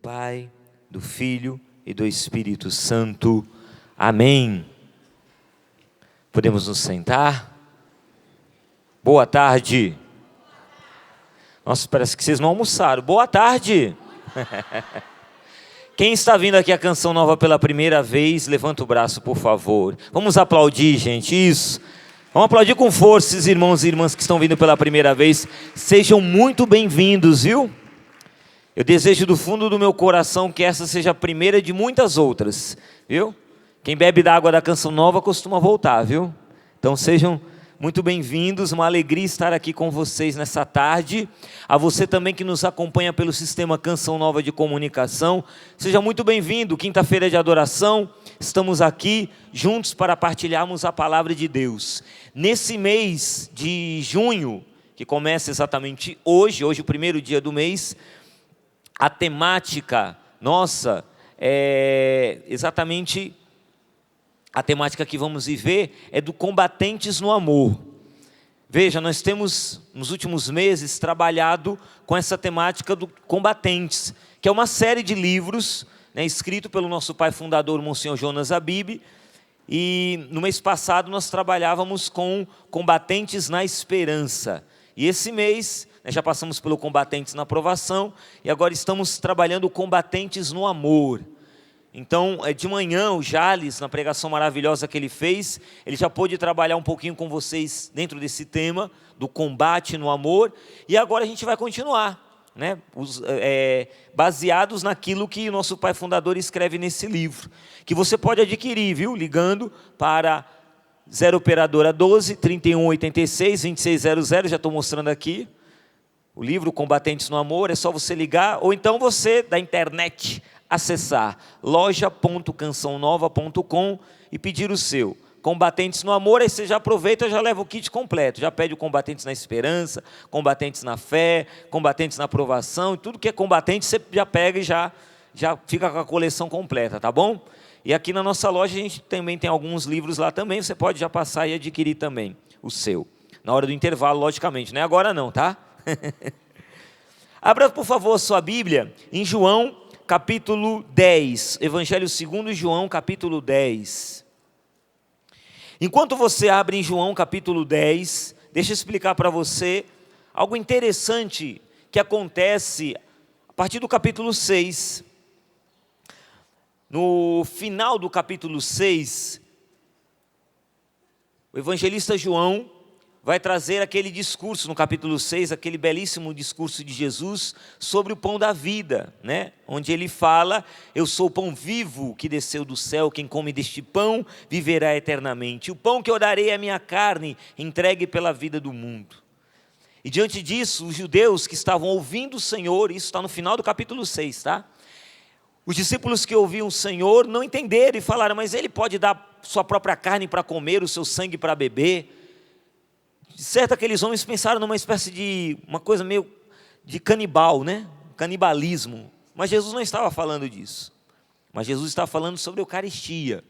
Pai, do Filho e do Espírito Santo. Amém. Podemos nos sentar? Boa tarde. Nossa, parece que vocês não almoçaram. Boa tarde. Quem está vindo aqui a Canção Nova pela primeira vez, levanta o braço, por favor. Vamos aplaudir, gente, isso. Vamos aplaudir com força esses irmãos e irmãs que estão vindo pela primeira vez. Sejam muito bem-vindos, viu? Eu desejo do fundo do meu coração que essa seja a primeira de muitas outras, viu? Quem bebe da água da Canção Nova costuma voltar, viu? Então sejam muito bem-vindos, uma alegria estar aqui com vocês nessa tarde. A você também que nos acompanha pelo sistema Canção Nova de Comunicação, seja muito bem-vindo. Quinta-feira de adoração, estamos aqui juntos para partilharmos a palavra de Deus. Nesse mês de junho, que começa exatamente hoje o primeiro dia do mês, a temática nossa é exatamente a temática que vamos viver é do combatentes no amor. Veja, nós temos nos últimos meses trabalhado com essa temática do combatentes, que é uma série de livros, né, escrito pelo nosso pai fundador, Monsenhor Jonas Abib, e no mês passado nós trabalhávamos com combatentes na esperança. E esse mês, já passamos pelo combatentes na provação, e agora estamos trabalhando combatentes no amor. Então, de manhã, o Jales, na pregação maravilhosa que ele fez, ele já pôde trabalhar um pouquinho com vocês dentro desse tema, do combate no amor, e agora a gente vai continuar, né, baseados naquilo que o nosso pai fundador escreve nesse livro, que você pode adquirir, viu, ligando para 0 operadora 12 31 86 2600, já estou mostrando aqui, o livro Combatentes no Amor, é só você ligar, ou então você, da internet, acessar loja.cançãonova.com e pedir o seu. Combatentes no Amor, aí você já aproveita e já leva o kit completo, já pede o Combatentes na Esperança, Combatentes na Fé, Combatentes na Provação, e tudo que é combatente você já pega e já fica com a coleção completa, tá bom? E aqui na nossa loja a gente também tem alguns livros lá também, você pode já passar e adquirir também o seu. Na hora do intervalo, logicamente, não é agora não, tá? Abra, por favor, sua Bíblia em João, capítulo 10. Evangelho segundo João, capítulo 10. Enquanto você abre em João, capítulo 10, deixa eu explicar para você algo interessante que acontece a partir do capítulo 6. No final do capítulo 6, o evangelista João vai trazer aquele discurso no capítulo 6, aquele belíssimo discurso de Jesus sobre o pão da vida, né? Onde ele fala, eu sou o pão vivo que desceu do céu, quem come deste pão viverá eternamente. O pão que eu darei é a minha carne, entregue pela vida do mundo. E diante disso, os judeus que estavam ouvindo o Senhor, isso está no final do capítulo 6, tá? Os discípulos que ouviam o Senhor não entenderam e falaram, mas ele pode dar sua própria carne para comer, o seu sangue para beber. De certo, aqueles homens pensaram numa espécie de, uma coisa meio de canibal, né? Canibalismo. Mas Jesus não estava falando disso. Mas Jesus estava falando sobre a Eucaristia.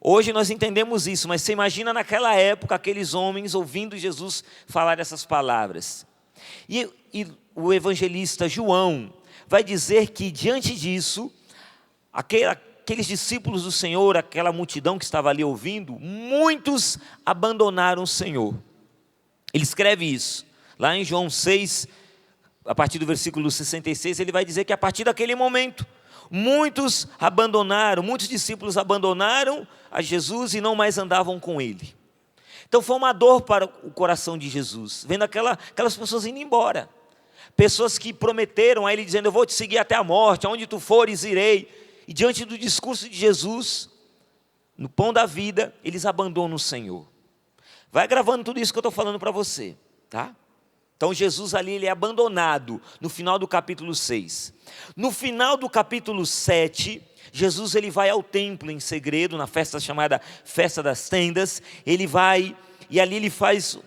Hoje nós entendemos isso, mas você imagina naquela época, aqueles homens ouvindo Jesus falar essas palavras. E o evangelista João vai dizer que diante disso, aqueles discípulos do Senhor, aquela multidão que estava ali ouvindo, muitos abandonaram o Senhor. Ele escreve isso, lá em João 6, a partir do versículo 66, ele vai dizer que a partir daquele momento, muitos discípulos abandonaram a Jesus e não mais andavam com ele. Então foi uma dor para o coração de Jesus, vendo aquelas pessoas indo embora. Pessoas que prometeram a ele dizendo, eu vou te seguir até a morte, aonde tu fores irei. E diante do discurso de Jesus, no pão da vida, eles abandonam o Senhor. Vai gravando tudo isso que eu estou falando para você, tá? Então Jesus ali, ele é abandonado no final do capítulo 6. No final do capítulo 7, Jesus ele vai ao templo em segredo, na festa chamada Festa das Tendas. Ele vai, e ali ele faz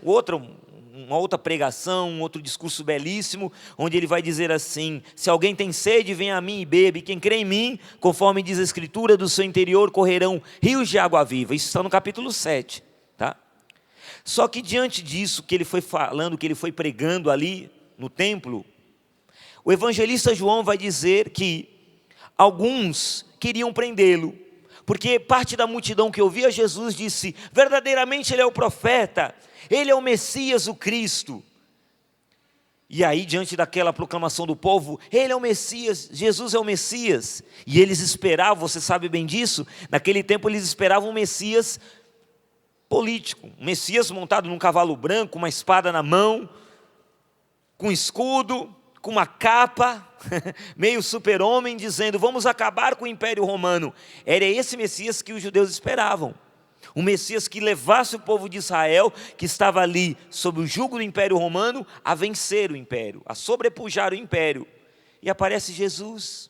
uma outra pregação, um outro discurso belíssimo, onde ele vai dizer assim, se alguém tem sede, venha a mim e bebe, quem crê em mim, conforme diz a Escritura, do seu interior correrão rios de água viva. Isso está no capítulo 7, tá? Só que diante disso que ele foi falando, que ele foi pregando ali no templo, o evangelista João vai dizer que alguns queriam prendê-lo, porque parte da multidão que ouvia Jesus disse: verdadeiramente ele é o profeta, ele é o Messias, o Cristo. E aí, diante daquela proclamação do povo, ele é o Messias, Jesus é o Messias, e eles esperavam, você sabe bem disso, naquele tempo eles esperavam um Messias político, um Messias montado num cavalo branco, uma espada na mão, com escudo, com uma capa, meio super-homem, dizendo: vamos acabar com o Império Romano. Era esse Messias que os judeus esperavam, um Messias que levasse o povo de Israel, que estava ali sob o jugo do Império Romano, a vencer o Império, a sobrepujar o Império. E aparece Jesus,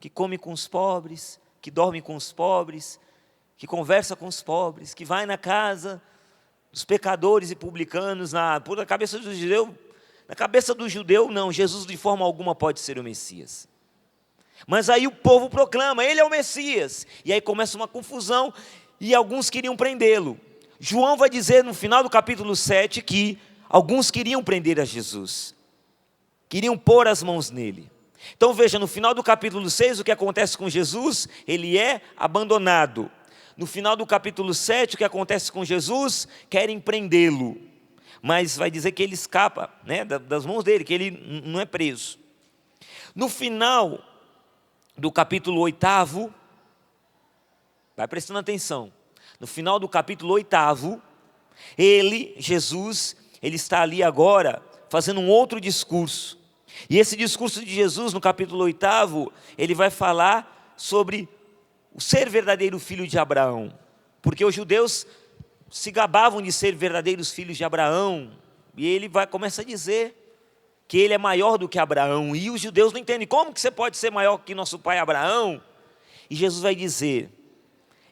que come com os pobres, que dorme com os pobres, que conversa com os pobres, que vai na casa dos pecadores e publicanos, por a cabeça do judeu. Na cabeça do judeu, não, Jesus de forma alguma pode ser o Messias. Mas aí o povo proclama: ele é o Messias. E aí começa uma confusão, e alguns queriam prendê-lo. João vai dizer no final do capítulo 7 que alguns queriam prender a Jesus, queriam pôr as mãos nele. Então veja, no final do capítulo 6, o que acontece com Jesus? Ele é abandonado. No final do capítulo 7, o que acontece com Jesus? Querem prendê-lo, mas vai dizer que ele escapa, né, das mãos dele, que ele não é preso. No final do capítulo 8, vai prestando atenção, no final do capítulo 8, Jesus, ele está ali agora, fazendo um outro discurso. E esse discurso de Jesus, no capítulo 8, ele vai falar sobre o ser verdadeiro filho de Abraão, porque os judeus se gabavam de ser verdadeiros filhos de Abraão, e ele começa a dizer que ele é maior do que Abraão, e os judeus não entendem: como que você pode ser maior que nosso pai Abraão? E Jesus vai dizer: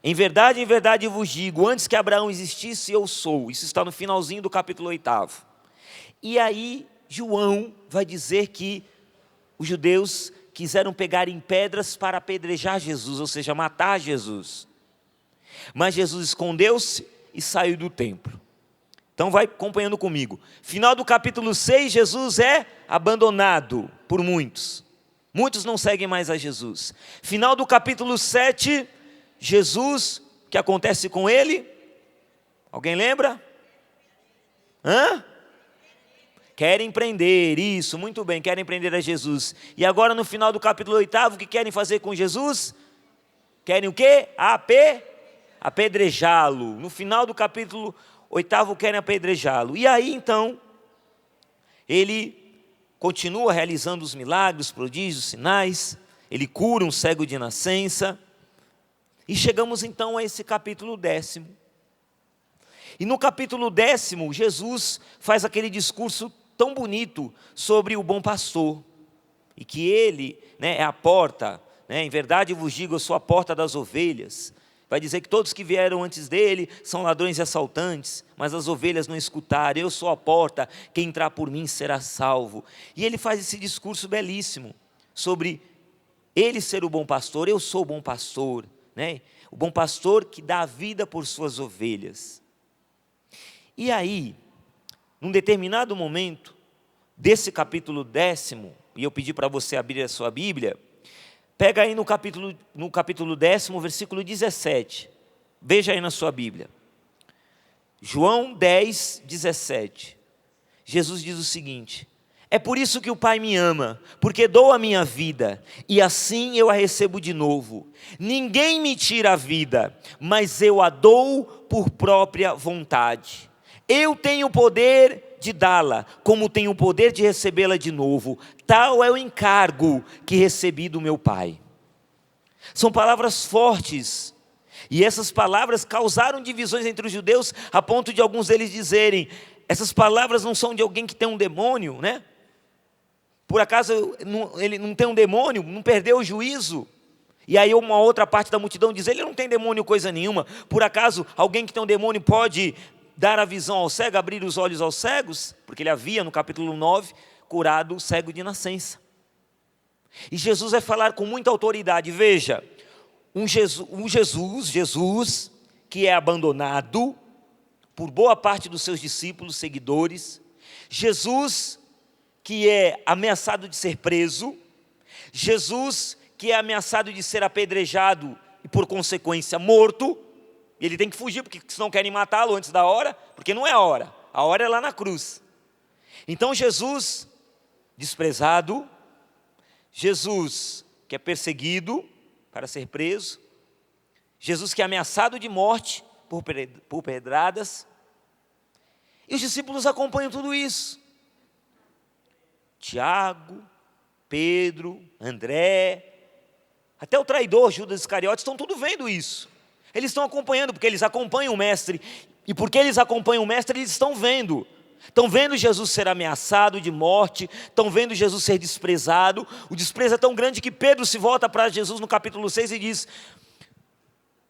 em verdade vos digo, antes que Abraão existisse, eu sou. Isso está no finalzinho do capítulo 8. E aí João vai dizer que os judeus quiseram pegar em pedras para apedrejar Jesus, ou seja, matar Jesus. Mas Jesus escondeu-se e saiu do templo. Então vai acompanhando comigo. Final do capítulo 6, Jesus é abandonado por muitos. Muitos não seguem mais a Jesus. Final do capítulo 7, Jesus, o que acontece com ele? Alguém lembra? Querem prender, isso, muito bem, querem prender a Jesus. E agora no final do capítulo 8, o que querem fazer com Jesus? Querem o quê? Apedrejá-lo. No final do capítulo 8, querem apedrejá-lo. E aí então, ele continua realizando os milagres, prodígios, sinais. Ele cura um cego de nascença. E chegamos então a esse capítulo 10. E no capítulo 10, Jesus faz aquele discurso tão bonito sobre o bom pastor. E que ele, né, é a porta, né, em verdade vos digo, eu sou a porta das ovelhas. Vai dizer que todos que vieram antes dele são ladrões e assaltantes, mas as ovelhas não escutaram. Eu sou a porta, quem entrar por mim será salvo. E ele faz esse discurso belíssimo sobre ele ser o bom pastor. Eu sou o bom pastor, né? O bom pastor que dá a vida por suas ovelhas. E aí, num determinado momento desse capítulo 10, e eu pedi para você abrir a sua Bíblia, pega aí no capítulo 10, versículo 17. Veja aí na sua Bíblia. João 10, 17. Jesus diz o seguinte: é por isso que o Pai me ama, porque dou a minha vida, e assim eu a recebo de novo. Ninguém me tira a vida, mas eu a dou por própria vontade. Eu tenho o poder de dá-la, como tenho o poder de recebê-la de novo. Tal é o encargo que recebi do meu Pai. São palavras fortes, e essas palavras causaram divisões entre os judeus, a ponto de alguns deles dizerem: essas palavras não são de alguém que tem um demônio, né? Por acaso ele não tem um demônio, não perdeu o juízo? E aí uma outra parte da multidão diz: ele não tem demônio coisa nenhuma. Por acaso alguém que tem um demônio pode dar a visão ao cego, abrir os olhos aos cegos? Porque ele havia, no capítulo 9, curado o cego de nascença. E Jesus vai falar com muita autoridade. Veja, Jesus que é abandonado por boa parte dos seus discípulos, seguidores. Jesus que é ameaçado de ser preso, Jesus que é ameaçado de ser apedrejado e por consequência morto, e ele tem que fugir porque senão querem matá-lo antes da hora, porque não é a hora é lá na cruz. Então Jesus desprezado, Jesus que é perseguido para ser preso, Jesus que é ameaçado de morte por pedradas, e os discípulos acompanham tudo isso. Tiago, Pedro, André, até o traidor Judas Iscariotes estão tudo vendo isso. Eles estão acompanhando, porque eles acompanham o mestre, e porque eles acompanham o mestre, eles estão vendo Jesus ser ameaçado de morte, estão vendo Jesus ser desprezado. O desprezo é tão grande que Pedro se volta para Jesus no capítulo 6 e diz,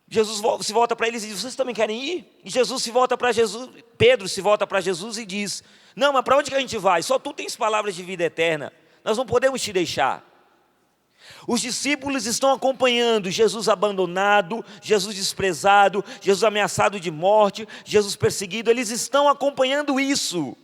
Jesus se volta para eles e diz, vocês também querem ir? E Jesus se volta para Jesus, Pedro se volta para Jesus e diz, não, mas para onde que a gente vai? Só tu tens palavras de vida eterna, nós não podemos te deixar. Os discípulos estão acompanhando Jesus abandonado, Jesus desprezado, Jesus ameaçado de morte, Jesus perseguido, eles estão acompanhando isso.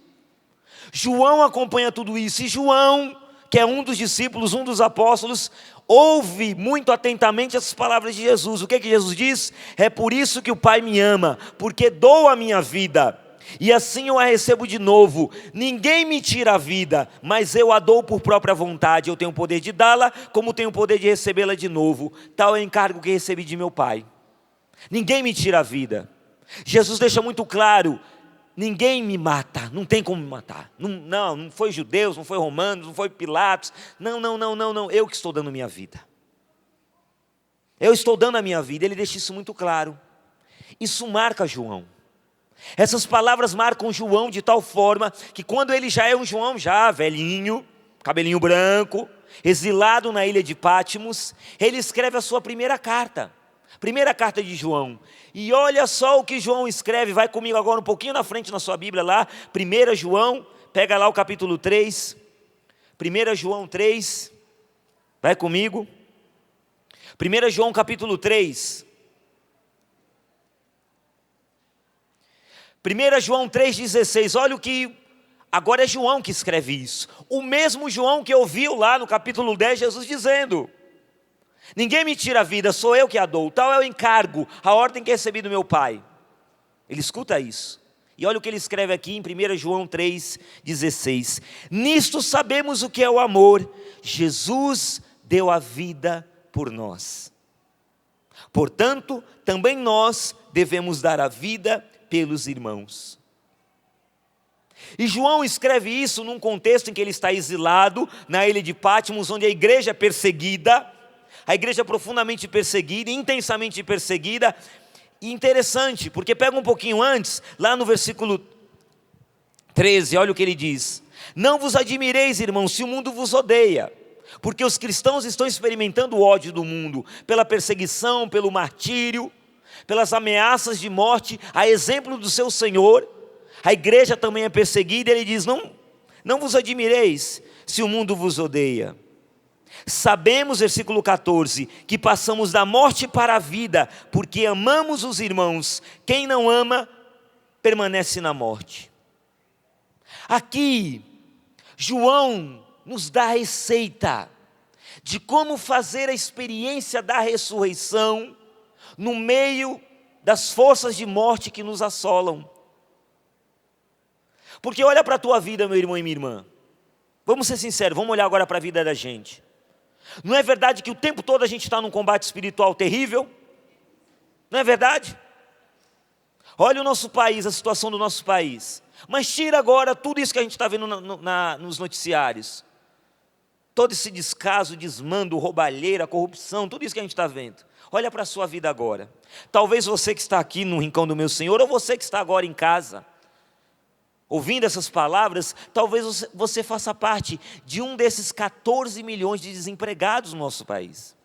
João acompanha tudo isso, e João, que é um dos discípulos, um dos apóstolos, ouve muito atentamente essas palavras de Jesus. O que Jesus diz? É por isso que o Pai me ama, porque dou a minha vida, e assim eu a recebo de novo. Ninguém me tira a vida, mas eu a dou por própria vontade. Eu tenho o poder de dá-la, como tenho o poder de recebê-la de novo. Tal é o encargo que recebi de meu Pai. Ninguém me tira a vida. Jesus deixa muito claro, ninguém me mata, não tem como me matar. Não foi judeus, não foi romanos, não foi Pilatos. Não, eu que estou dando minha vida. Eu estou dando a minha vida, ele deixa isso muito claro. Isso marca João. Essas palavras marcam João de tal forma que quando ele já é um João já velhinho, cabelinho branco, exilado na ilha de Pátimos, ele escreve a sua primeira carta de João. E olha só o que João escreve, vai comigo agora um pouquinho na frente na sua Bíblia lá, 1 João, pega lá o capítulo 3, 1 João 3, vai comigo, 1 João capítulo 3, 1 João 3,16, olha o que, agora é João que escreve isso, o mesmo João que ouviu lá no capítulo 10, Jesus dizendo, ninguém me tira a vida, sou eu que a dou, tal é o encargo, a ordem que recebi do meu Pai. Ele escuta isso, e olha o que ele escreve aqui em 1 João 3,16, nisto sabemos o que é o amor, Jesus deu a vida por nós, portanto, também nós devemos dar a vida pelos irmãos. E João escreve isso num contexto em que ele está exilado na ilha de Pátimos, onde a igreja é perseguida, a igreja é profundamente perseguida, intensamente perseguida. E interessante, porque pega um pouquinho antes, lá no versículo 13, olha o que ele diz, não vos admireis, irmãos, se o mundo vos odeia, porque os cristãos estão experimentando o ódio do mundo, pela perseguição, pelo martírio, pelas ameaças de morte, a exemplo do seu Senhor, a igreja também é perseguida, ele diz, não vos admireis se o mundo vos odeia. Sabemos, versículo 14, que passamos da morte para a vida, porque amamos os irmãos, quem não ama, permanece na morte. Aqui, João nos dá a receita de como fazer a experiência da ressurreição, no meio das forças de morte que nos assolam. Porque olha para a tua vida, meu irmão e minha irmã, vamos ser sinceros, vamos olhar agora para a vida da gente. Não é verdade que o tempo todo a gente está num combate espiritual terrível? Não é verdade? Olha o nosso país, a situação do nosso país, mas tira agora tudo isso que a gente está vendo nos noticiários, todo esse descaso, desmando, roubalheira, corrupção, tudo isso que a gente está vendo. Olha para a sua vida agora. Talvez você que está aqui no rincão do meu Senhor, ou você que está agora em casa, ouvindo essas palavras, talvez você faça parte de um desses 14 milhões de desempregados no nosso país.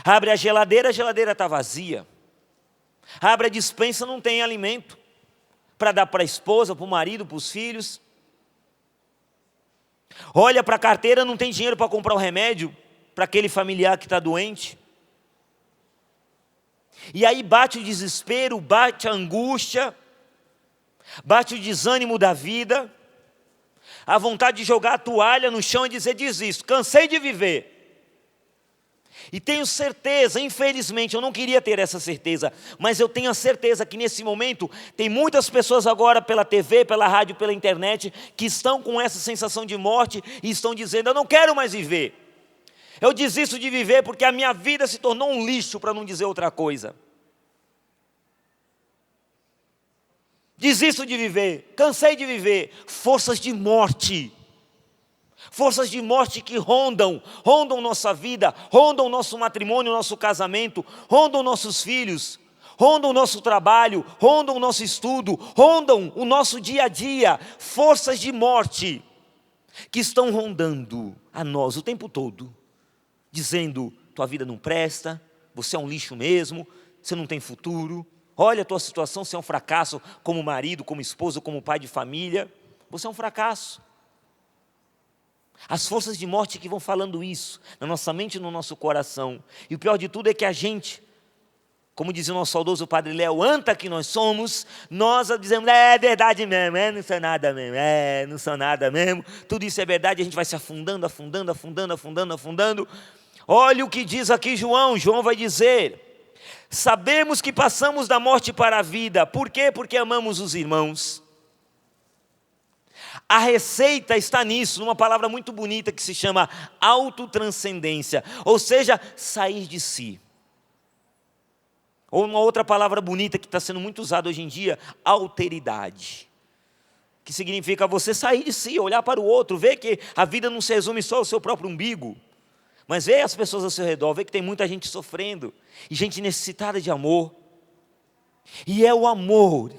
Abre a geladeira está vazia. Abre a despensa, não tem alimento para dar para a esposa, para o marido, para os filhos. Olha para a carteira, não tem dinheiro para comprar o remédio para aquele familiar que está doente. E aí bate o desespero, bate a angústia, bate o desânimo da vida. A vontade de jogar a toalha no chão e dizer: desisto, cansei de viver. E tenho certeza, infelizmente, eu não queria ter essa certeza, mas eu tenho a certeza que nesse momento tem muitas pessoas agora pela TV, pela rádio, pela internet, que estão com essa sensação de morte e estão dizendo: eu não quero mais viver. Eu desisto de viver porque a minha vida se tornou um lixo, para não dizer outra coisa. Desisto de viver, cansei de viver. Forças de morte. Forças de morte que rondam nossa vida, rondam nosso matrimônio, nosso casamento, rondam nossos filhos, rondam o nosso trabalho, rondam o nosso estudo, rondam o nosso dia a dia. Forças de morte que estão rondando a nós o tempo todo, dizendo: tua vida não presta, você é um lixo mesmo, você não tem futuro, olha a tua situação, você é um fracasso como marido, como esposo, como pai de família, você é um fracasso. As forças de morte que vão falando isso na nossa mente e no nosso coração. E o pior de tudo é que a gente, como dizia o nosso saudoso Padre Léo, anta que nós somos, nós dizemos: é verdade mesmo, não sou nada mesmo, não sou nada mesmo, tudo isso é verdade. A gente vai se afundando, afundando, afundando, afundando, afundando. Olha o que diz aqui João vai dizer: sabemos que passamos da morte para a vida. Por quê? Porque amamos os irmãos. A receita está nisso, numa palavra muito bonita que se chama autotranscendência, ou seja, sair de si. Ou uma outra palavra bonita que está sendo muito usada hoje em dia, alteridade. Que significa você sair de si, olhar para o outro, ver que a vida não se resume só ao seu próprio umbigo, mas ver as pessoas ao seu redor, ver que tem muita gente sofrendo, e gente necessitada de amor. E é o amor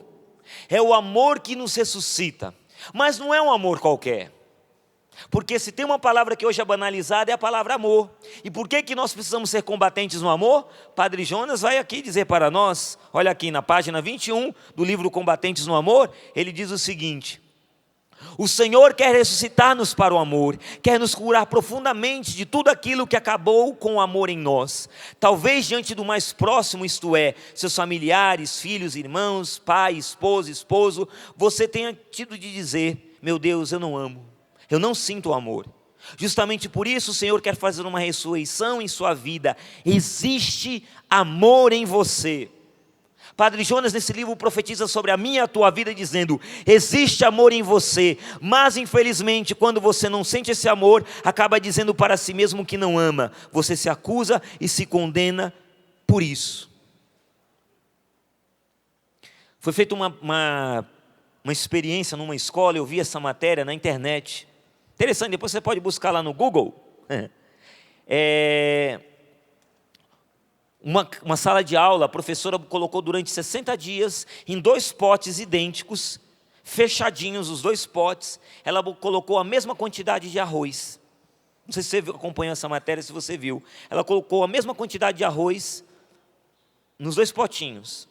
que nos ressuscita. Mas não é um amor qualquer, porque se tem uma palavra que hoje é banalizada, é a palavra amor. E por que nós precisamos ser combatentes no amor? Padre Jonas vai aqui dizer para nós, olha aqui na página 21 do livro Combatentes no Amor, ele diz o seguinte: o Senhor quer ressuscitar-nos para o amor, quer nos curar profundamente de tudo aquilo que acabou com o amor em nós. Talvez diante do mais próximo, isto é, seus familiares, filhos, irmãos, pai, esposa, esposo, você tenha tido de dizer: meu Deus, eu não amo, eu não sinto amor. Justamente por isso o Senhor quer fazer uma ressurreição em sua vida. Existe amor em você. Padre Jonas nesse livro profetiza sobre a minha e a tua vida dizendo: existe amor em você, mas infelizmente quando você não sente esse amor, acaba dizendo para si mesmo que não ama. Você se acusa e se condena por isso. Foi feita uma experiência numa escola, eu vi essa matéria na internet. Interessante, depois você pode buscar lá no Google. Uma sala de aula, a professora colocou durante 60 dias em 2 potes idênticos, fechadinhos os 2 potes, ela colocou a mesma quantidade de arroz. Não sei se você acompanhou essa matéria, se você viu. Ela colocou a mesma quantidade de arroz nos 2 potinhos.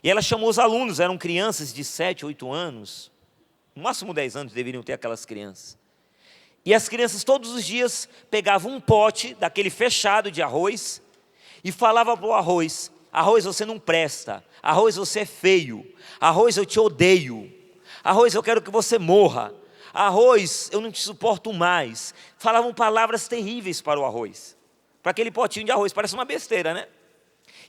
E ela chamou os alunos, eram crianças de 7, 8 anos, no máximo 10 anos deveriam ter aquelas crianças. E as crianças todos os dias pegavam um pote daquele fechado de arroz, e falava para o arroz: arroz, você não presta, arroz, você é feio, arroz, eu te odeio, arroz, eu quero que você morra, arroz, eu não te suporto mais. Falavam palavras terríveis para o arroz, para aquele potinho de arroz, parece uma besteira, né?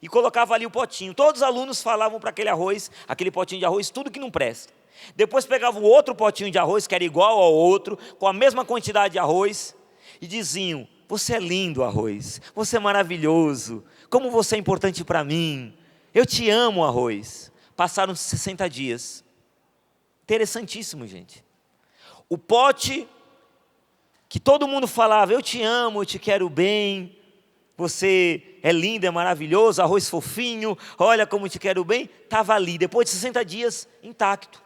E colocava ali o potinho, todos os alunos falavam para aquele arroz, aquele potinho de arroz, tudo que não presta. Depois pegavam o outro potinho de arroz, que era igual ao outro, com a mesma quantidade de arroz, e diziam: você é lindo, arroz, você é maravilhoso, como você é importante para mim, eu te amo, arroz. Passaram 60 dias, interessantíssimo, gente. O pote que todo mundo falava: eu te amo, eu te quero bem, você é lindo, é maravilhoso, arroz fofinho, olha como te quero bem, estava ali, depois de 60 dias, intacto,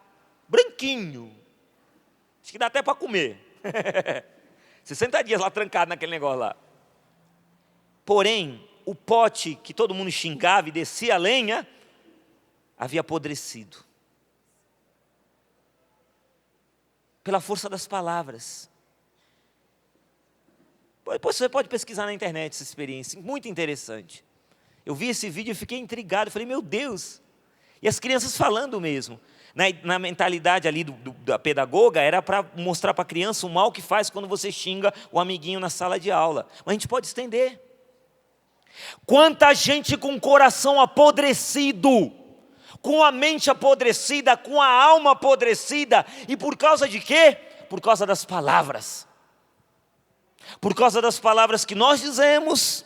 branquinho, acho que dá até para comer. 60 dias lá trancado naquele negócio lá. Porém, o pote que todo mundo xingava e descia a lenha, havia apodrecido. Pela força das palavras. Depois você pode pesquisar na internet essa experiência, muito interessante. Eu vi esse vídeo e fiquei intrigado, falei: meu Deus. E as crianças falando mesmo. Na mentalidade ali da pedagoga, era para mostrar para a criança o mal que faz quando você xinga o amiguinho na sala de aula. Mas a gente pode estender. Quanta gente com o coração apodrecido, com a mente apodrecida, com a alma apodrecida, e por causa de quê? Por causa das palavras. Por causa das palavras que nós dizemos,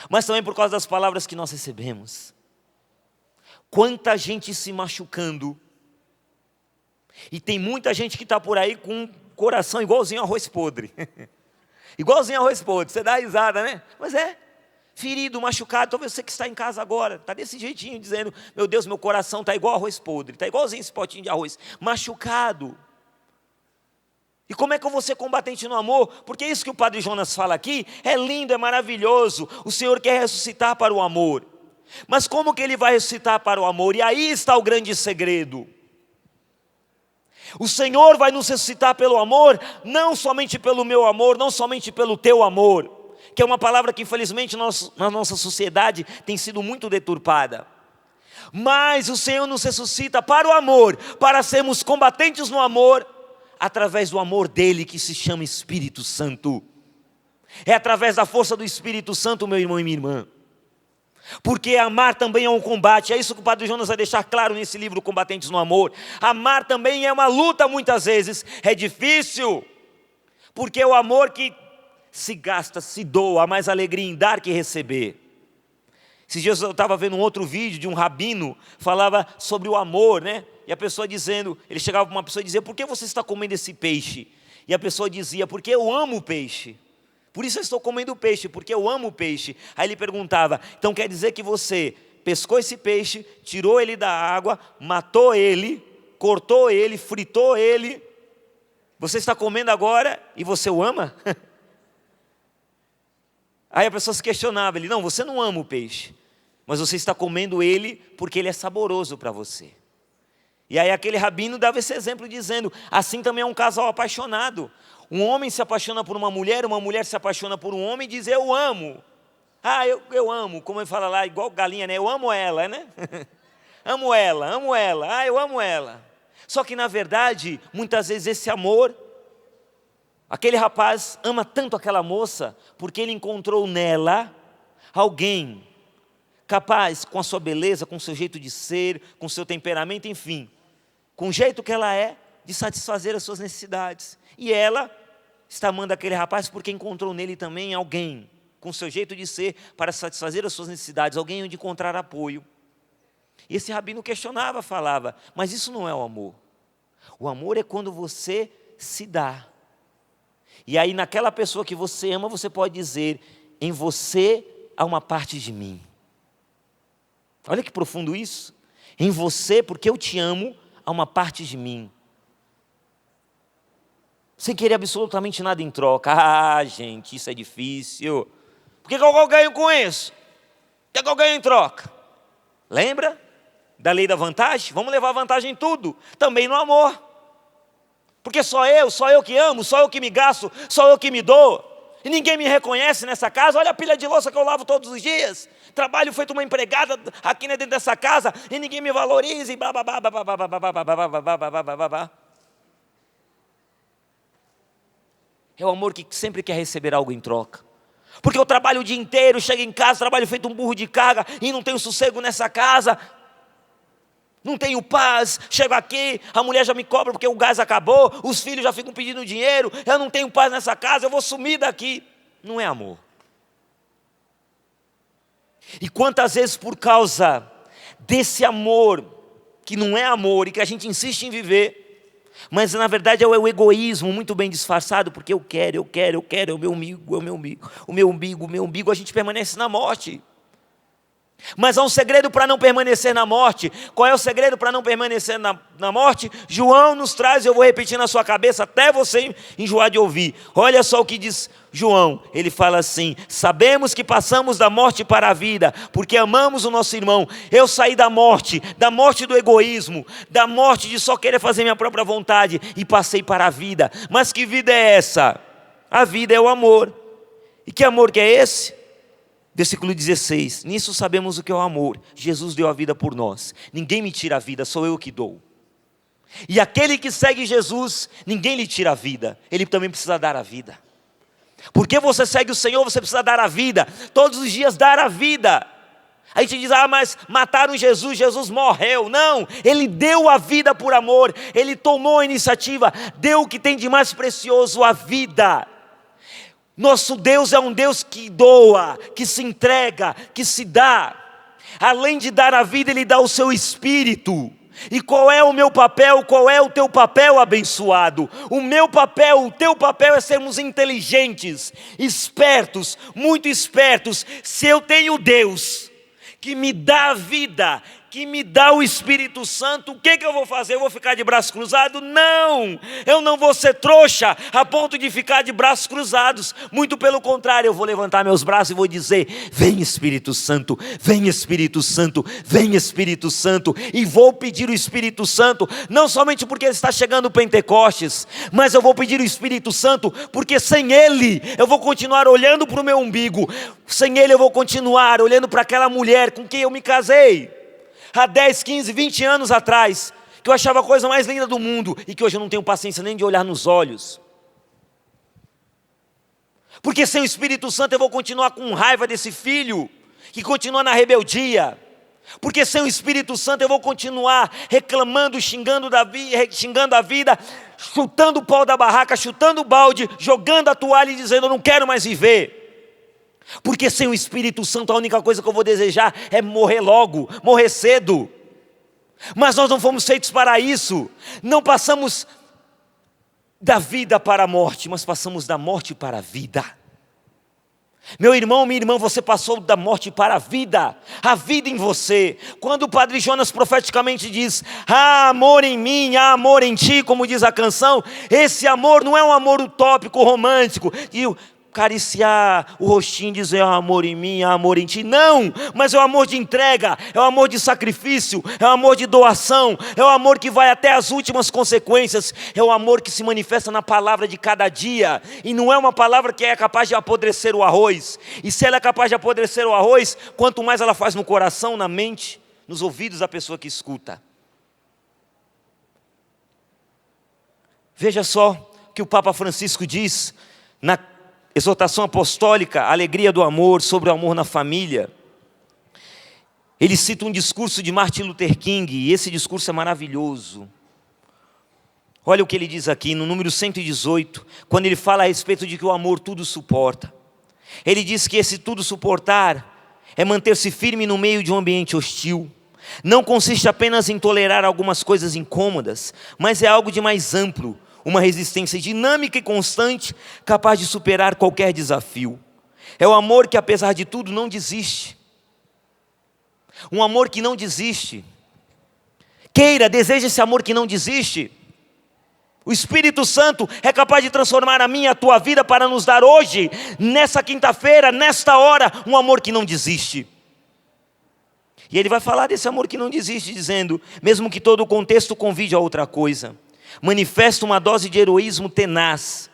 mas também por causa das palavras que nós recebemos. Quanta gente se machucando. E tem muita gente que está por aí com um coração igualzinho a arroz podre. Igualzinho a arroz podre, você dá risada, né? Mas é, ferido, machucado. Talvez você que está em casa agora, está desse jeitinho, dizendo: meu Deus, meu coração está igual arroz podre, está igualzinho esse potinho de arroz, machucado. E como é que eu vou ser combatente no amor? Porque isso que o Padre Jonas fala aqui é lindo, é maravilhoso. O Senhor quer ressuscitar para o amor. Mas como que Ele vai ressuscitar para o amor? E aí está o grande segredo. O Senhor vai nos ressuscitar pelo amor, não somente pelo meu amor, não somente pelo teu amor, que é uma palavra que infelizmente na nossa sociedade tem sido muito deturpada. Mas o Senhor nos ressuscita para o amor, para sermos combatentes no amor, através do amor dele que se chama Espírito Santo. É através da força do Espírito Santo, meu irmão e minha irmã. Porque amar também é um combate, é isso que o Padre Jonas vai deixar claro nesse livro, Combatentes no Amor. Amar também é uma luta muitas vezes, é difícil, porque é o amor que se gasta, se doa, há mais alegria em dar que receber. Esses dias eu estava vendo um outro vídeo de um rabino, falava sobre o amor, né? E a pessoa dizendo, ele chegava para uma pessoa e dizia: por que você está comendo esse peixe? E a pessoa dizia: porque eu amo o peixe. Por isso eu estou comendo peixe, porque eu amo o peixe. Aí ele perguntava: então quer dizer que você pescou esse peixe, tirou ele da água, matou ele, cortou ele, fritou ele, você está comendo agora e você o ama? Aí a pessoa se questionava, ele: não, você não ama o peixe, mas você está comendo ele porque ele é saboroso para você. E aí aquele rabino dava esse exemplo dizendo: assim também é um casal apaixonado. Um homem se apaixona por uma mulher se apaixona por um homem e diz: eu amo. Ah, eu amo, como ele fala lá, igual galinha, né? Eu amo ela, né? amo ela, ah, eu amo ela. Só que na verdade, muitas vezes esse amor, aquele rapaz ama tanto aquela moça, porque ele encontrou nela alguém capaz, com a sua beleza, com o seu jeito de ser, com o seu temperamento, enfim, com o jeito que ela é, de satisfazer as suas necessidades. E ela está amando aquele rapaz porque encontrou nele também alguém, com o seu jeito de ser, para satisfazer as suas necessidades, alguém onde encontrar apoio. E esse rabino questionava, falava: mas isso não é o amor. O amor é quando você se dá. E aí naquela pessoa que você ama, você pode dizer: em você há uma parte de mim. Olha que profundo isso. Em você, porque eu te amo, há uma parte de mim. Sem querer absolutamente nada em troca. Ah, gente, isso é difícil. Por que eu ganho com isso? O que eu ganho em troca? Lembra da lei da vantagem? Vamos levar vantagem em tudo, também no amor. Porque só eu que amo, só eu que me gasto, só eu que me dou. E ninguém me reconhece nessa casa. Olha a pilha de louça que eu lavo todos os dias. Trabalho feito uma empregada aqui dentro dessa casa e ninguém me valoriza e blá blá blá blá blá blá blá blá blá blá blá blá blá blá. É o amor que sempre quer receber algo em troca. Porque eu trabalho o dia inteiro, chego em casa, trabalho feito um burro de carga e não tenho sossego nessa casa. Não tenho paz, chego aqui, a mulher já me cobra porque o gás acabou, os filhos já ficam pedindo dinheiro, eu não tenho paz nessa casa, eu vou sumir daqui. Não é amor. E quantas vezes por causa desse amor, que não é amor e que a gente insiste em viver, mas na verdade é o egoísmo muito bem disfarçado, porque eu quero, é o meu umbigo, a gente permanece na morte. Mas há um segredo para não permanecer na morte. Qual é o segredo para não permanecer na morte? João nos traz, eu vou repetir na sua cabeça até você enjoar de ouvir. Olha só o que diz João, ele fala assim: sabemos que passamos da morte para a vida, porque amamos o nosso irmão. Eu saí da morte do egoísmo, da morte de só querer fazer minha própria vontade, e passei para a vida. Mas que vida é essa? A vida é o amor. E que amor que é esse? Versículo 16, nisso sabemos o que é o amor. Jesus deu a vida por nós. Ninguém me tira a vida, sou eu que dou. E aquele que segue Jesus, ninguém lhe tira a vida, ele também precisa dar a vida. Porque você segue o Senhor, você precisa dar a vida, todos os dias dar a vida. A gente diz, mas mataram Jesus, Jesus morreu. Não, Ele deu a vida por amor, Ele tomou a iniciativa, deu o que tem de mais precioso, a vida. Nosso Deus é um Deus que doa, que se entrega, que se dá. Além de dar a vida, Ele dá o seu Espírito. E qual é o meu papel, qual é o teu papel, abençoado? O meu papel, o teu papel é sermos inteligentes, espertos, muito espertos. Se eu tenho Deus que me dá a vida, que me dá o Espírito Santo, o que eu vou fazer? Eu vou ficar de braços cruzados? Não, eu não vou ser trouxa a ponto de ficar de braços cruzados. Muito pelo contrário, eu vou levantar meus braços e vou dizer: vem Espírito Santo, vem Espírito Santo, vem Espírito Santo. E vou pedir o Espírito Santo, não somente porque está chegando o Pentecostes, mas eu vou pedir o Espírito Santo, porque sem Ele eu vou continuar olhando para o meu umbigo. Sem Ele eu vou continuar olhando para aquela mulher com quem eu me casei há 10, 15, 20 anos atrás, que eu achava a coisa mais linda do mundo, e que hoje eu não tenho paciência nem de olhar nos olhos. Porque sem o Espírito Santo eu vou continuar com raiva desse filho, que continua na rebeldia. Porque sem o Espírito Santo eu vou continuar reclamando, xingando a vida, chutando o pau da barraca, chutando o balde, jogando a toalha e dizendo: eu não quero mais viver. Porque sem o Espírito Santo a única coisa que eu vou desejar é morrer logo, morrer cedo. Mas nós não fomos feitos para isso. Não passamos da vida para a morte, mas passamos da morte para a vida. Meu irmão, minha irmã, você passou da morte para a vida em você. Quando o Padre Jonas profeticamente diz: há amor em mim, há amor em ti, como diz a canção, esse amor não é um amor utópico, romântico, e acariciar o rostinho e dizer: há amor em mim, há amor em ti. Não, mas é o amor de entrega, é o amor de sacrifício, é o amor de doação, é o amor que vai até as últimas consequências, é o amor que se manifesta na palavra de cada dia. E não é uma palavra que é capaz de apodrecer o arroz. E se ela é capaz de apodrecer o arroz, quanto mais ela faz no coração, na mente, nos ouvidos da pessoa que escuta. Veja só o que o Papa Francisco diz na exortação apostólica, Alegria do Amor, sobre o amor na família. Ele cita um discurso de Martin Luther King, e esse discurso é maravilhoso. Olha o que ele diz aqui, no número 118, quando ele fala a respeito de que o amor tudo suporta. Ele diz que esse tudo suportar é manter-se firme no meio de um ambiente hostil. Não consiste apenas em tolerar algumas coisas incômodas, mas é algo de mais amplo, uma resistência dinâmica e constante, capaz de superar qualquer desafio. É o amor que, apesar de tudo, não desiste. Um amor que não desiste. Deseja esse amor que não desiste. O Espírito Santo é capaz de transformar a minha e a tua vida para nos dar hoje, nessa quinta-feira, nesta hora, um amor que não desiste. E ele vai falar desse amor que não desiste, dizendo: mesmo que todo o contexto convide a outra coisa, manifesta uma dose de heroísmo tenaz,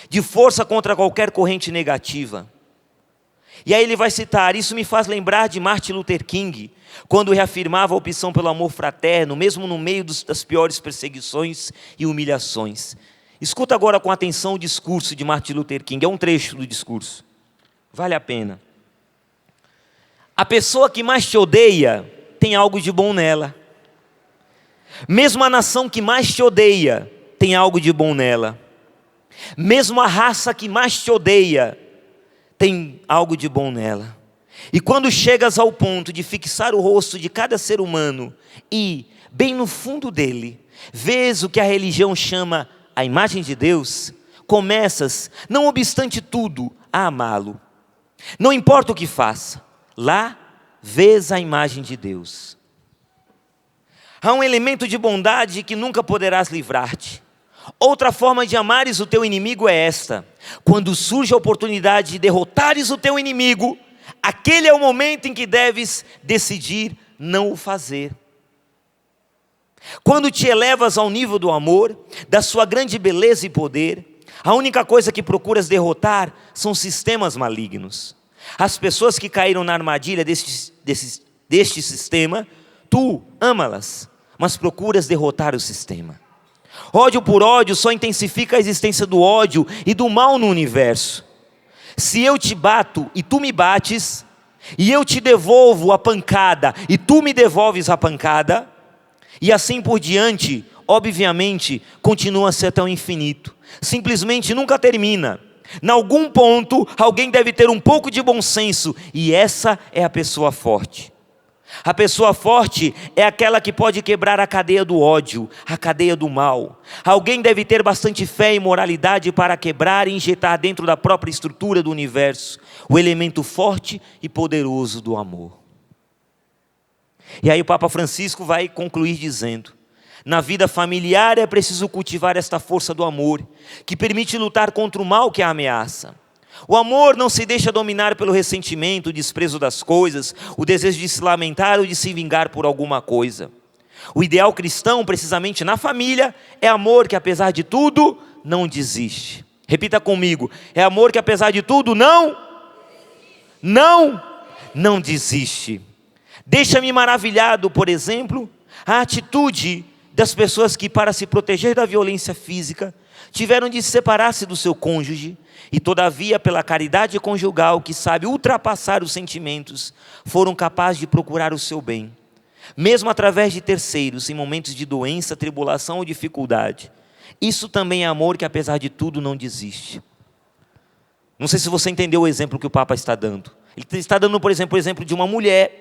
de força contra qualquer corrente negativa. E aí ele vai citar: isso me faz lembrar de Martin Luther King, quando reafirmava a opção pelo amor fraterno, mesmo no meio das piores perseguições e humilhações. Escuta agora com atenção o discurso de Martin Luther King, é um trecho do discurso, vale a pena. A pessoa que mais te odeia tem algo de bom nela. Mesmo a nação que mais te odeia tem algo de bom nela. Mesmo a raça que mais te odeia tem algo de bom nela. E quando chegas ao ponto de fixar o rosto de cada ser humano e, bem no fundo dele, vês o que a religião chama a imagem de Deus, começas, não obstante tudo, a amá-lo. Não importa o que faça, lá vês a imagem de Deus. Há um elemento de bondade que nunca poderás livrar-te. Outra forma de amares o teu inimigo é esta: quando surge a oportunidade de derrotares o teu inimigo, aquele é o momento em que deves decidir não o fazer. Quando te elevas ao nível do amor, da sua grande beleza e poder, a única coisa que procuras derrotar são sistemas malignos. As pessoas que caíram na armadilha deste sistema, tu ama-las, mas procuras derrotar o sistema. Ódio por ódio só intensifica a existência do ódio e do mal no universo. Se eu te bato e tu me bates, e eu te devolvo a pancada e tu me devolves a pancada, e assim por diante, obviamente, continua a ser até o infinito. Simplesmente nunca termina. Em algum ponto, alguém deve ter um pouco de bom senso, e essa é a pessoa forte. A pessoa forte é aquela que pode quebrar a cadeia do ódio, a cadeia do mal. Alguém deve ter bastante fé e moralidade para quebrar e injetar dentro da própria estrutura do universo o elemento forte e poderoso do amor. E aí o Papa Francisco vai concluir dizendo: na vida familiar é preciso cultivar esta força do amor, que permite lutar contra o mal que a ameaça. O amor não se deixa dominar pelo ressentimento, o desprezo das coisas, o desejo de se lamentar ou de se vingar por alguma coisa. O ideal cristão, precisamente na família, é amor que apesar de tudo, não desiste. Repita comigo: é amor que apesar de tudo, não desiste. Deixa-me maravilhado, por exemplo, a atitude das pessoas que, para se proteger da violência física, tiveram de separar-se do seu cônjuge, e todavia, pela caridade conjugal que sabe ultrapassar os sentimentos, foram capazes de procurar o seu bem, mesmo através de terceiros, em momentos de doença, tribulação ou dificuldade. Isso também é amor que, apesar de tudo, não desiste. Não sei se você entendeu o exemplo que o Papa está dando. Ele está dando, por exemplo, o exemplo de uma mulher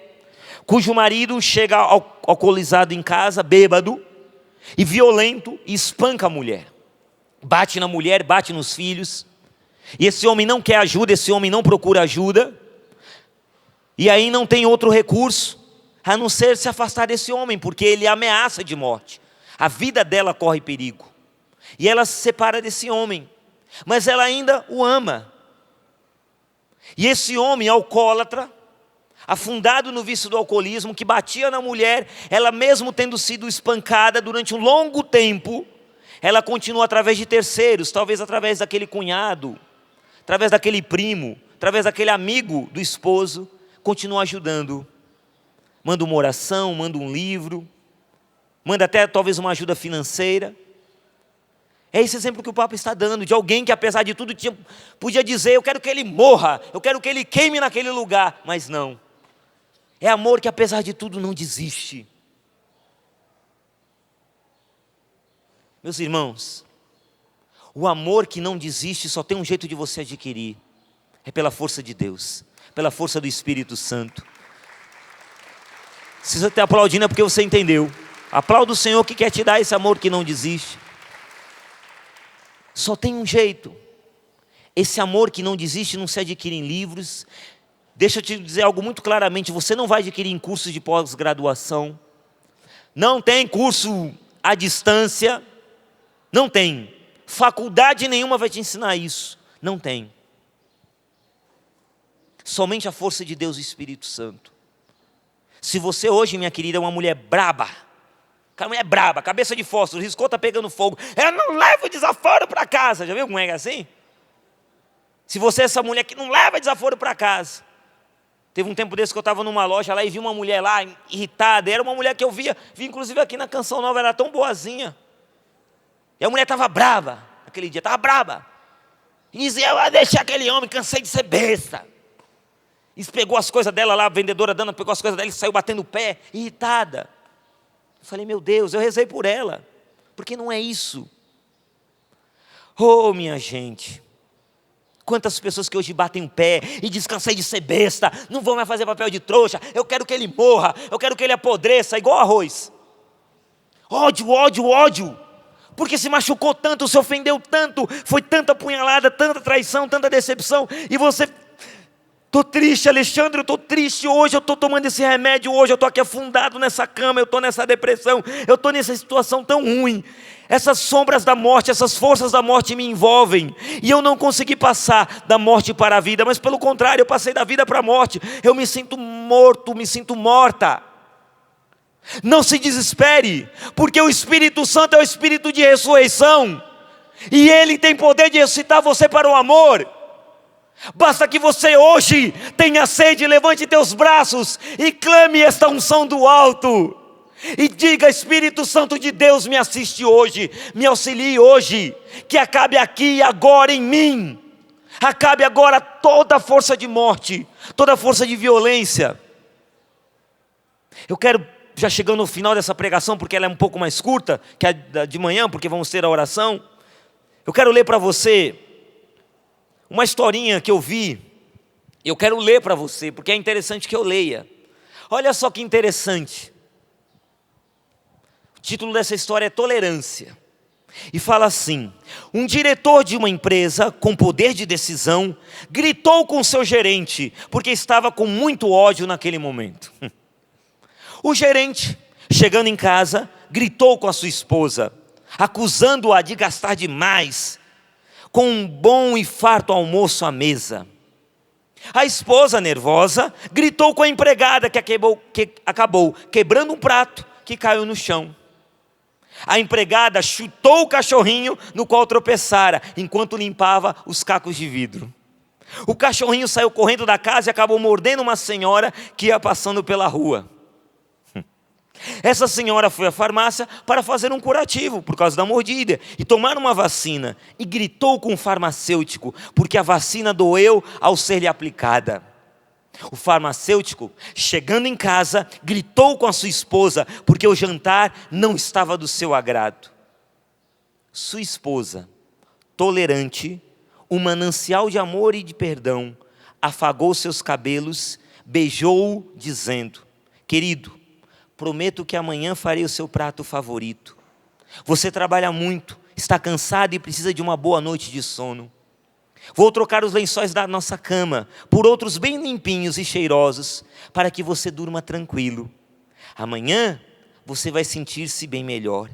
cujo marido chega alcoolizado em casa, bêbado e violento, e espanca a mulher. Bate na mulher, bate nos filhos. E esse homem não quer ajuda, esse homem não procura ajuda. E aí não tem outro recurso a não ser se afastar desse homem, porque ele ameaça de morte. A vida dela corre perigo. E ela se separa desse homem, mas ela ainda o ama. E esse homem alcoólatra, afundado no vício do alcoolismo, que batia na mulher, ela mesmo tendo sido espancada durante um longo tempo, ela continua através de terceiros, talvez através daquele cunhado, através daquele primo, através daquele amigo do esposo, continua ajudando. Manda uma oração, manda um livro, manda até talvez uma ajuda financeira. É esse exemplo que o Papa está dando, de alguém que apesar de tudo podia dizer: eu quero que ele morra, eu quero que ele queime naquele lugar, mas não. É amor que apesar de tudo não desiste. Meus irmãos, o amor que não desiste só tem um jeito de você adquirir: é pela força de Deus, pela força do Espírito Santo. Se você está aplaudindo é porque você entendeu. Aplauda o Senhor que quer te dar esse amor que não desiste. Só tem um jeito. Esse amor que não desiste não se adquire em livros. Deixa eu te dizer algo muito claramente: você não vai adquirir em cursos de pós-graduação. Não tem curso à distância. Não tem. Faculdade nenhuma vai te ensinar isso. Não tem. Somente a força de Deus e o Espírito Santo. Se você hoje, minha querida, é uma mulher braba, aquela mulher braba, cabeça de fósforo, riscou, está pegando fogo, eu não levo desaforo para casa. Já viu como é assim? Se você é essa mulher que não leva desaforo para casa. Teve um tempo desse que eu estava numa loja lá e vi uma mulher lá irritada. Era uma mulher que eu vi inclusive aqui na Canção Nova, era tão boazinha. E a mulher estava brava, aquele dia, estava brava. E dizia: eu vou deixar aquele homem, cansei de ser besta. E pegou as coisas dela lá, a vendedora dando, pegou as coisas dela e saiu batendo o pé, irritada. Eu falei: meu Deus, eu rezei por ela, porque não é isso. Oh, minha gente, quantas pessoas que hoje batem o pé e descansei de ser besta, não vou mais fazer papel de trouxa, eu quero que ele morra, eu quero que ele apodreça, igual arroz. Ódio, ódio, ódio. Porque se machucou tanto, se ofendeu tanto, foi tanta punhalada, tanta traição, tanta decepção, e você... Estou triste, Alexandre, eu estou triste hoje, eu estou tomando esse remédio hoje, eu estou aqui afundado nessa cama, eu estou nessa depressão, eu estou nessa situação tão ruim. Essas sombras da morte, essas forças da morte me envolvem, e eu não consegui passar da morte para a vida, mas pelo contrário, eu passei da vida para a morte. Eu me sinto morto, me sinto morta. Não se desespere, porque o Espírito Santo é o Espírito de ressurreição, e Ele tem poder de ressuscitar você para o amor. Basta que você hoje tenha sede, levante teus braços e clame esta unção do alto. E diga: Espírito Santo de Deus, me assiste hoje, me auxilie hoje, que acabe aqui e agora em mim. Acabe agora toda a força de morte, toda a força de violência. Eu quero, já chegando no final dessa pregação, porque ela é um pouco mais curta que a de manhã, porque vamos ter a oração. Eu quero ler para você uma historinha que eu vi. Eu quero ler para você, porque é interessante que eu leia. Olha só que interessante. O título dessa história é Tolerância. E fala assim: um diretor de uma empresa com poder de decisão gritou com seu gerente, porque estava com muito ódio naquele momento. O gerente, chegando em casa, gritou com a sua esposa, acusando-a de gastar demais com um bom e farto almoço à mesa. A esposa, nervosa, gritou com a empregada que acabou quebrando um prato que caiu no chão. A empregada chutou o cachorrinho no qual tropeçara, enquanto limpava os cacos de vidro. O cachorrinho saiu correndo da casa e acabou mordendo uma senhora que ia passando pela rua. Essa senhora foi à farmácia para fazer um curativo por causa da mordida e tomar uma vacina, e gritou com o farmacêutico, porque a vacina doeu ao ser-lhe aplicada. O farmacêutico, chegando em casa, gritou com a sua esposa, porque o jantar não estava do seu agrado. Sua esposa, tolerante, um manancial de amor e de perdão, afagou seus cabelos, beijou-o, dizendo: querido, prometo que amanhã farei o seu prato favorito. Você trabalha muito, está cansado e precisa de uma boa noite de sono. Vou trocar os lençóis da nossa cama por outros bem limpinhos e cheirosos, para que você durma tranquilo. Amanhã você vai sentir-se bem melhor.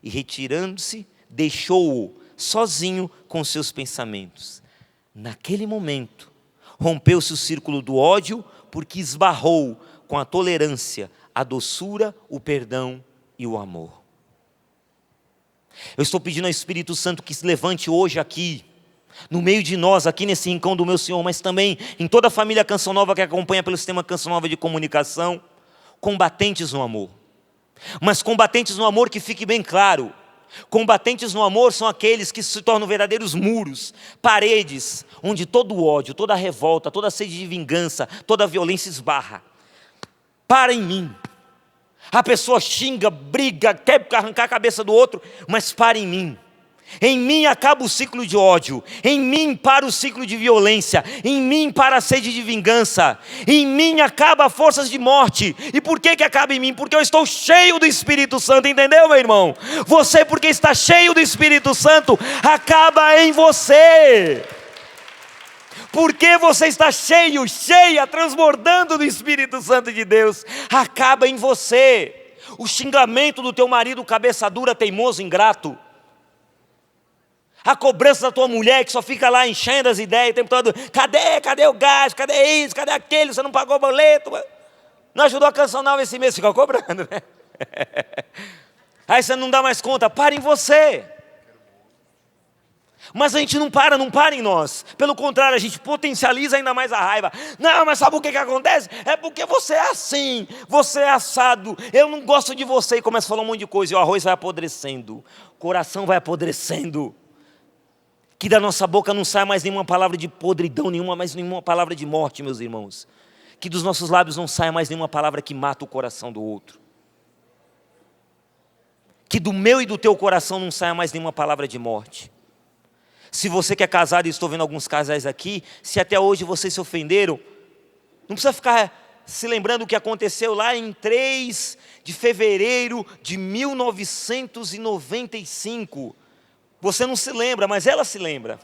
E retirando-se, deixou-o sozinho com seus pensamentos. Naquele momento, rompeu-se o círculo do ódio, porque esbarrou com a tolerância, a doçura, o perdão e o amor. Eu estou pedindo ao Espírito Santo que se levante hoje aqui, no meio de nós, aqui nesse rincão do meu Senhor, mas também em toda a família Canção Nova que acompanha pelo sistema Canção Nova de comunicação, combatentes no amor. Mas combatentes no amor, que fique bem claro, combatentes no amor são aqueles que se tornam verdadeiros muros, paredes, onde todo o ódio, toda a revolta, toda a sede de vingança, toda a violência esbarra. Para em mim. A pessoa xinga, briga, quer arrancar a cabeça do outro, mas para em mim. Em mim acaba o ciclo de ódio, em mim para o ciclo de violência, em mim para a sede de vingança, em mim acaba as forças de morte. E por que acaba em mim? Porque eu estou cheio do Espírito Santo, entendeu, meu irmão? Você, porque está cheio do Espírito Santo, acaba em você. Porque você está cheio, cheia, transbordando do Espírito Santo de Deus, acaba em você. O xingamento do teu marido, cabeça dura, teimoso, ingrato, a cobrança da tua mulher que só fica lá enchendo as ideias o tempo todo: cadê o gás, cadê isso, cadê aquele, você não pagou o boleto, não ajudou a Canção Nova esse mês, fica cobrando, né? Aí você não dá mais conta, para em você. Mas a gente não para em nós. Pelo contrário, a gente potencializa ainda mais a raiva. Não, mas sabe o que acontece? É porque você é assim, você é assado, eu não gosto de você. E começa a falar um monte de coisa, e o arroz vai apodrecendo, o coração vai apodrecendo. Que da nossa boca não sai mais nenhuma palavra de podridão, mais nenhuma palavra de morte, meus irmãos. Que dos nossos lábios não saia mais nenhuma palavra que mata o coração do outro. Que do meu e do teu coração não saia mais nenhuma palavra de morte. Se você que é casado, e estou vendo alguns casais aqui, se até hoje vocês se ofenderam, não precisa ficar se lembrando o que aconteceu lá em 3 de fevereiro de 1995. Você não se lembra, mas ela se lembra.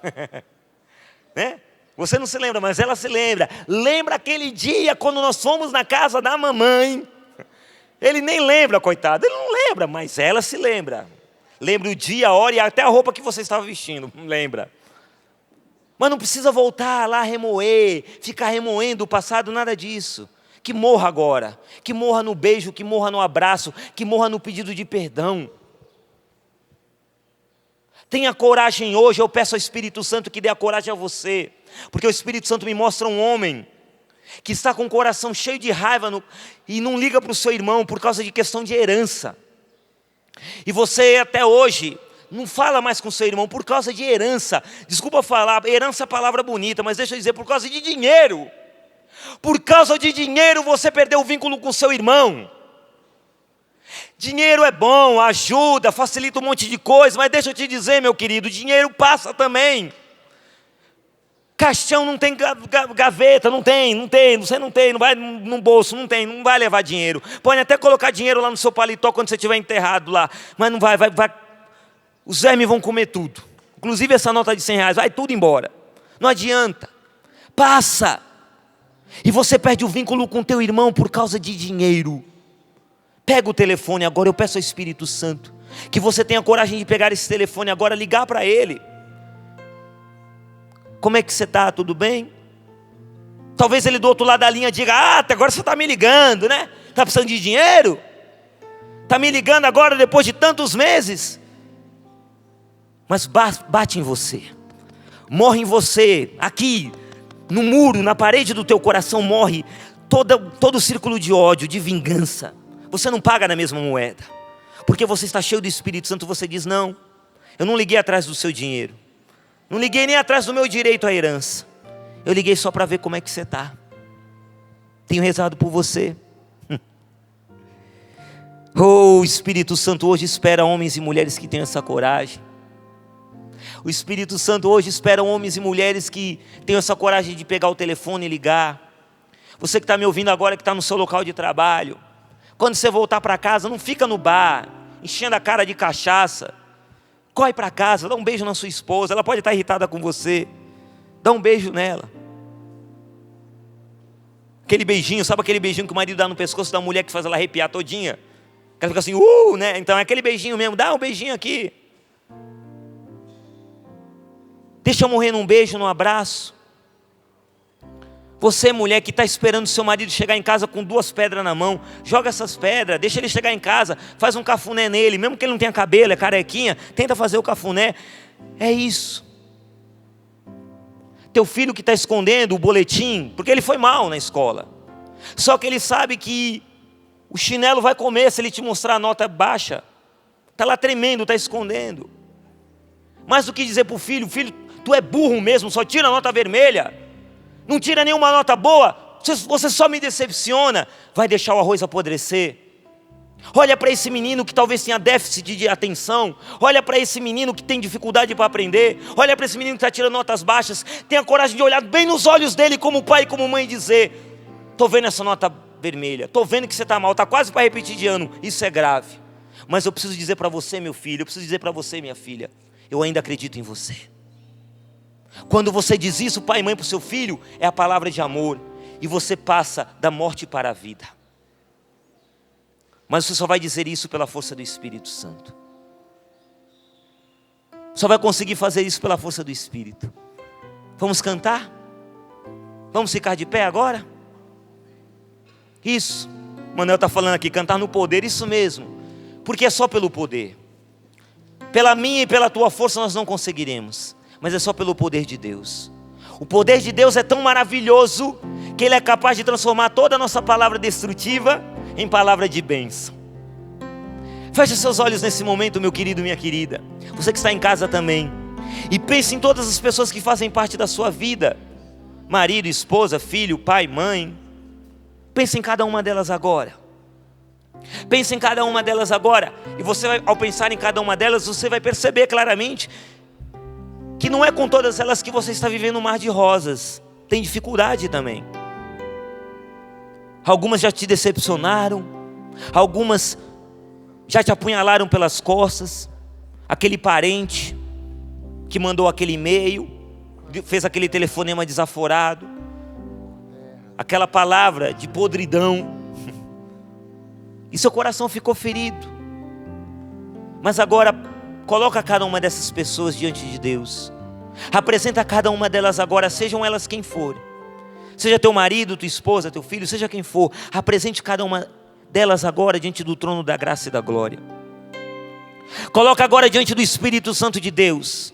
Né? Você não se lembra, mas ela se lembra. Lembra aquele dia quando nós fomos na casa da mamãe? Ele nem lembra, coitado. Ele não lembra, mas ela se lembra. Lembra o dia, a hora e até a roupa que você estava vestindo. Lembra. Mas não precisa voltar lá remoer, ficar remoendo o passado, nada disso. Que morra agora. Que morra no beijo, que morra no abraço, que morra no pedido de perdão. Tenha coragem hoje, eu peço ao Espírito Santo que dê a coragem a você, porque o Espírito Santo me mostra um homem que está com o coração cheio de raiva e não liga para o seu irmão por causa de questão de herança. E você até hoje não fala mais com seu irmão por causa de herança. Desculpa falar, herança é a palavra bonita, mas deixa eu dizer, por causa de dinheiro. Por causa de dinheiro você perdeu o vínculo com seu irmão. Dinheiro é bom, ajuda, facilita um monte de coisa, mas deixa eu te dizer, meu querido, dinheiro passa também. Caixão não tem gaveta, não tem, você não tem, não vai no bolso, não vai levar dinheiro. Pode até colocar dinheiro lá no seu paletó quando você estiver enterrado lá, mas não vai, os vermes vão comer tudo. Inclusive essa nota de R$100, vai tudo embora. Não adianta, passa. E você perde o vínculo com teu irmão por causa de dinheiro. Pega o telefone agora, eu peço ao Espírito Santo, que você tenha coragem de pegar esse telefone agora, ligar para ele. Como é que você está? Tudo bem? Talvez ele do outro lado da linha diga, até agora você está me ligando, né? Está precisando de dinheiro? Está me ligando agora depois de tantos meses? Mas bate em você, morre em você, aqui, no muro, na parede do teu coração morre todo o círculo de ódio, de vingança. Você não paga na mesma moeda, porque você está cheio do Espírito Santo. Você diz, não, eu não liguei atrás do seu dinheiro, não liguei nem atrás do meu direito à herança, eu liguei só para ver como é que você está. Tenho rezado por você. Oh, o Espírito Santo hoje espera homens e mulheres que tenham essa coragem. O Espírito Santo hoje espera homens e mulheres que tenham essa coragem de pegar o telefone e ligar. Você que está me ouvindo agora, que está no seu local de trabalho, quando você voltar para casa, não fica no bar, enchendo a cara de cachaça. Corre para casa, dá um beijo na sua esposa, ela pode estar irritada com você. Dá um beijo nela. Aquele beijinho, sabe aquele beijinho que o marido dá no pescoço da mulher que faz ela arrepiar todinha? Ela fica assim, né? Então é aquele beijinho mesmo, dá um beijinho aqui. Deixa eu morrer num beijo, num abraço. Você, mulher, que está esperando seu marido chegar em casa com 2 pedras na mão, joga essas pedras, deixa ele chegar em casa, faz um cafuné nele, mesmo que ele não tenha cabelo, é carequinha, tenta fazer o cafuné. É isso. Teu filho que está escondendo o boletim, porque ele foi mal na escola, só que ele sabe que o chinelo vai comer se ele te mostrar a nota baixa. Está lá tremendo, está escondendo. Mais do que dizer para o filho, tu é burro mesmo, só tira a nota vermelha, não tira nenhuma nota boa, você só me decepciona. Vai deixar o arroz apodrecer. Olha para esse menino que talvez tenha déficit de atenção. Olha para esse menino que tem dificuldade para aprender. Olha para esse menino que está tirando notas baixas. Tenha coragem de olhar bem nos olhos dele como pai e como mãe e dizer, estou vendo essa nota vermelha, estou vendo que você está mal, está quase para repetir de ano, isso é grave. Mas eu preciso dizer para você, meu filho, eu preciso dizer para você, minha filha, eu ainda acredito em você. Quando você diz isso, pai e mãe, para o seu filho, é a palavra de amor. E você passa da morte para a vida. Mas você só vai dizer isso pela força do Espírito Santo. Só vai conseguir fazer isso pela força do Espírito. Vamos cantar? Vamos ficar de pé agora? Isso, Manuel está falando aqui, cantar no poder, isso mesmo. Porque é só pelo poder. Pela minha e pela tua força nós não conseguiremos. Mas é só pelo poder de Deus. O poder de Deus é tão maravilhoso que Ele é capaz de transformar toda a nossa palavra destrutiva em palavra de bênção. Feche seus olhos nesse momento, meu querido, minha querida. Você que está em casa também. E pense em todas as pessoas que fazem parte da sua vida. Marido, esposa, filho, pai, mãe. Pense em cada uma delas agora. Pense em cada uma delas agora. E você vai, ao pensar em cada uma delas, você vai perceber claramente que não é com todas elas que você está vivendo um mar de rosas. Tem dificuldade também. Algumas já te decepcionaram. Algumas já te apunhalaram pelas costas. Aquele parente que mandou aquele e-mail, fez aquele telefonema desaforado. Aquela palavra de podridão. E seu coração ficou ferido. Mas agora, coloca cada uma dessas pessoas diante de Deus. Apresenta cada uma delas agora, sejam elas quem forem. Seja teu marido, tua esposa, teu filho, seja quem for. Apresente cada uma delas agora diante do trono da graça e da glória. Coloca agora diante do Espírito Santo de Deus.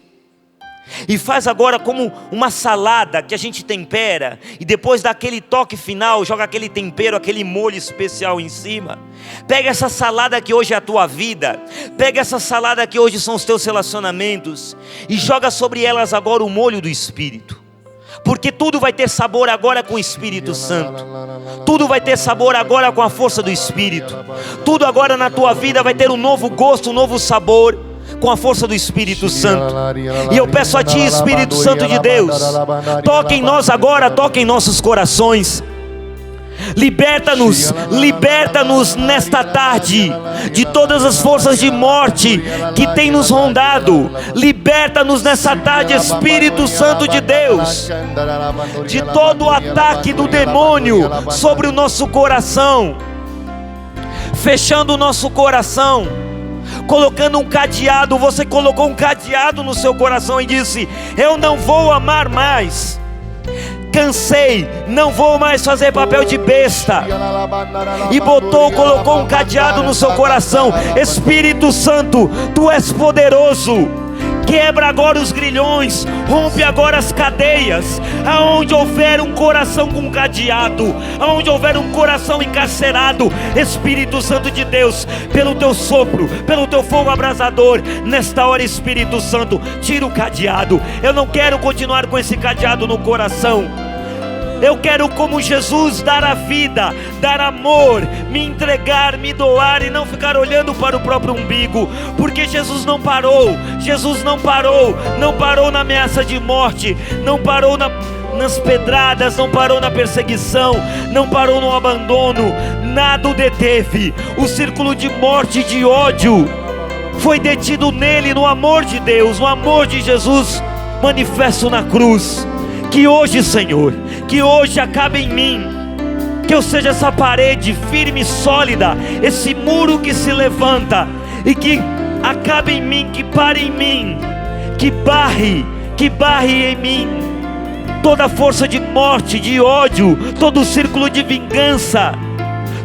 E faz agora como uma salada que a gente tempera, e depois daquele toque final, joga aquele tempero, aquele molho especial em cima. Pega essa salada que hoje é a tua vida, pega essa salada que hoje são os teus relacionamentos, e joga sobre elas agora o molho do Espírito. Porque tudo vai ter sabor agora com o Espírito Santo. Tudo vai ter sabor agora com a força do Espírito. Tudo agora na tua vida vai ter um novo gosto, um novo sabor, com a força do Espírito Santo. E eu peço a Ti, Espírito Santo de Deus, toque em nós agora, toque em nossos corações. Liberta-nos, liberta-nos nesta tarde de todas as forças de morte que tem nos rondado. Liberta-nos nessa tarde, Espírito Santo de Deus, de todo o ataque do demônio sobre o nosso coração, fechando o nosso coração, colocando um cadeado. Você colocou um cadeado no seu coração e disse: eu não vou amar mais. Cansei, não vou mais fazer papel de besta. E colocou um cadeado no seu coração. Espírito Santo, Tu és poderoso. Quebra agora os grilhões, rompe agora as cadeias. Aonde houver um coração com cadeado, aonde houver um coração encarcerado, Espírito Santo de Deus, pelo Teu sopro, pelo Teu fogo abrasador, nesta hora, Espírito Santo, tira o cadeado. Eu não quero continuar com esse cadeado no coração. Eu quero, como Jesus, dar a vida, dar amor, me entregar, me doar e não ficar olhando para o próprio umbigo. Porque Jesus não parou, Jesus não parou, não parou na ameaça de morte, não parou nas pedradas, não parou na perseguição, não parou no abandono, nada o deteve. O círculo de morte e de ódio foi detido nele, no amor de Deus, no amor de Jesus manifesto na cruz. Que hoje, Senhor, que hoje acabe em mim, que eu seja essa parede firme e sólida, esse muro que se levanta, e que acabe em mim, que pare em mim, que barre em mim toda força de morte, de ódio, todo o círculo de vingança,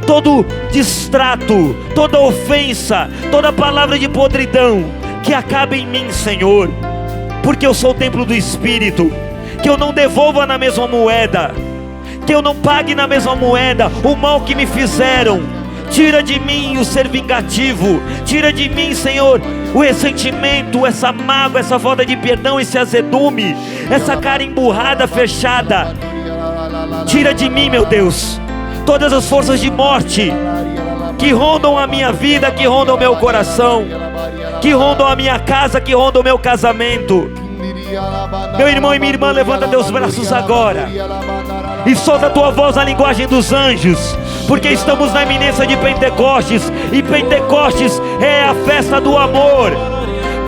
todo distrato, toda ofensa, toda palavra de podridão, que acabe em mim, Senhor, porque eu sou o templo do Espírito. Que eu não devolva na mesma moeda, que eu não pague na mesma moeda o mal que me fizeram. Tira de mim o ser vingativo, tira de mim, Senhor, o ressentimento, essa mágoa, essa falta de perdão, esse azedume, essa cara emburrada, fechada. Tira de mim, meu Deus, todas as forças de morte que rondam a minha vida, que rondam o meu coração, que rondam a minha casa, que rondam o meu casamento. Meu irmão e minha irmã, levanta teus braços agora e solta a tua voz na linguagem dos anjos, porque estamos na iminência de Pentecostes, e Pentecostes é a festa do amor.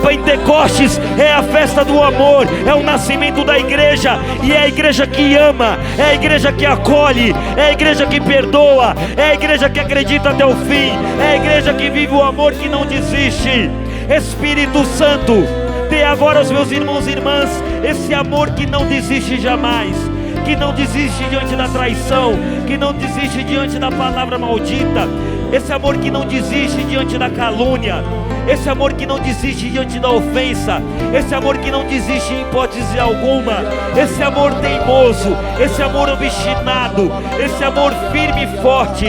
Pentecostes é a festa do amor, é o nascimento da igreja, e é a igreja que ama, é a igreja que acolhe, é a igreja que perdoa, é a igreja que acredita até o fim, é a igreja que vive o amor que não desiste. Espírito Santo, dê agora aos meus irmãos e irmãs esse amor que não desiste jamais, que não desiste diante da traição, que não desiste diante da palavra maldita, esse amor que não desiste diante da calúnia, esse amor que não desiste diante da ofensa, esse amor que não desiste em hipótese alguma, esse amor teimoso, esse amor obstinado, esse amor firme e forte.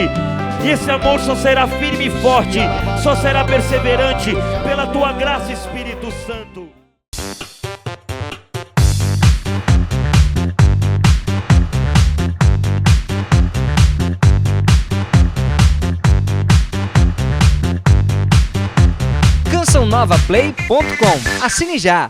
E esse amor só será firme e forte, só será perseverante pela Tua graça, Espírito Santo. CançãoNovaPlay.com. Assine já!